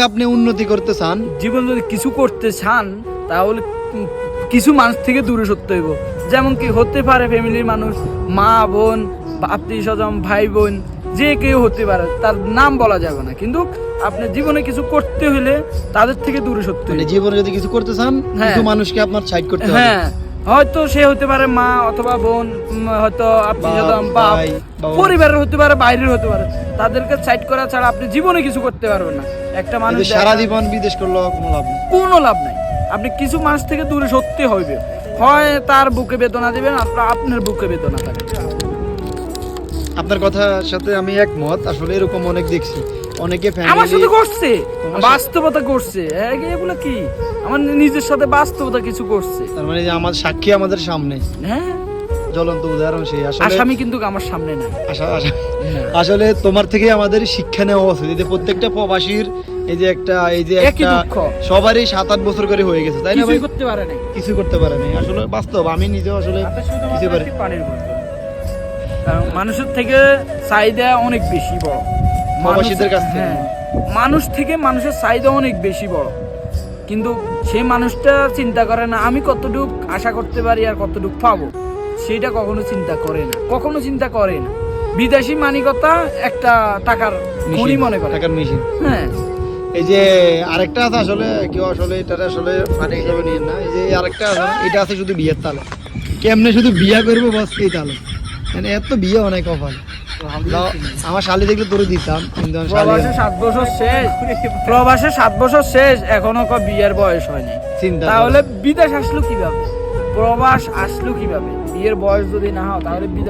আপনি উন্নতি করতে চান, জীবন যদি কিছু করতে চান তাহলে কিছু মানুষ থেকে দূরে সরতে হইব। যেমন কি হতে পারে ফ্যামিলির মানুষ, মা বোন, আত্মীয় স্বজন, ভাই বোন, যে কেউ হতে পারে, তার নাম বলা যাবে না, কিন্তু আপনি জীবনে কিছু করতে হলে তাদের থেকে দূরে সরতে মানে হইব। জীবনে যদি কিছু করতে চান হ্যাঁ। কিছু মানুষকে আপনার সাইড করতে হবে। হ্যাঁ, হয়তো সে হতে পারে মা অথবা বোন, হয়তো আত্মীয় স্বজন, বাপ, ভাই, বাবা। পরিবারের হতে পারে, বাইরের হতে পারে। তাদেরকে সাইড করা ছাড়া আপনি জীবনে কিছু করতে পারবেন না। একটা মানুষ কিন্তু সারা জীবন বিদেশ করলেও কোনো লাভ নেই। কোনো লাভ নাই। আপনি কিছু মানুষ থেকে দূরে সরতে হইবে, হয় তার বুকে বেদনা দিবেন, আপনার বুকে বেদনা থাকবে। আপনার কথার সাথে আমি একমত। আসলে এরকম অনেক দেখছি, অনেকে আমার সাথে করছে, তোমার বাস্তবতা করছে। এগুলো কি আমার নিজের সাথে বাস্তবতা কিছু করছে। তার মানে যে আমার সাক্ষী আমাদের সামনে, হ্যাঁ, জ্বলন্ত উদাহরণ সেই। আসলে আসামি কিন্তু আমার সামনে নাই। আসলে তোমার থেকে আমাদের শিক্ষা নেওয়া উচিত। এই যে প্রত্যেকটা প্রবাসীর এই যে একই একটা দুঃখ। সবারই 7-8 বছর করে হয়ে গেছে, তাই না ভাই? কিছুই করতে পারে নাই। কিছু করতে পারে নাই। আসলে বাস্তব, আমি নিজেও আসলে কিছু পারি। পানির বোতল। কারণ মানুষের থেকে চাহিদা অনেক বেশি বড়। প্রবাসীদের কাছ থেকে। হ্যাঁ, মানুষ থেকে মানুষের চাহিদা অনেক বেশি বড়, কিন্তু সেই মানুষটা চিন্তা করে না আমি কতটুক আশা করতে পারি আর কতটুক পাবো, সেটা কখনো চিন্তা করে না, কখনো চিন্তা করে না। বিদেশি মানিকতা একটা টাকার খনি মনে করে। টাকার মেশিন। হ্যাঁ, এই যে আরেকটা আছে, আসলে কেউ আসলে এটা আসলে মানে হিসাবে নিয়ে না। এই যে আরেকটা আছে না, এটা আছে শুধু বিয়ের তালে। কেমনে শুধু বিয়া করবো বস, এই তালে। মানে এত বিয়ে অনেক অফার। আমার শালি দেখলে তোরে দিতাম, কিন্তু আমার শালি প্রবাসে 7 বছর শেষ, প্রবাসে 7 বছর শেষ, এখনো বিয়ের বয়স হয়নি। চিন্তা করো। তাহলে বিদেশ আসলো কিভাবে, প্রবাস আসলো কিভাবে? বিয়ের বয়স যদি না হয় তাহলে বিদেশ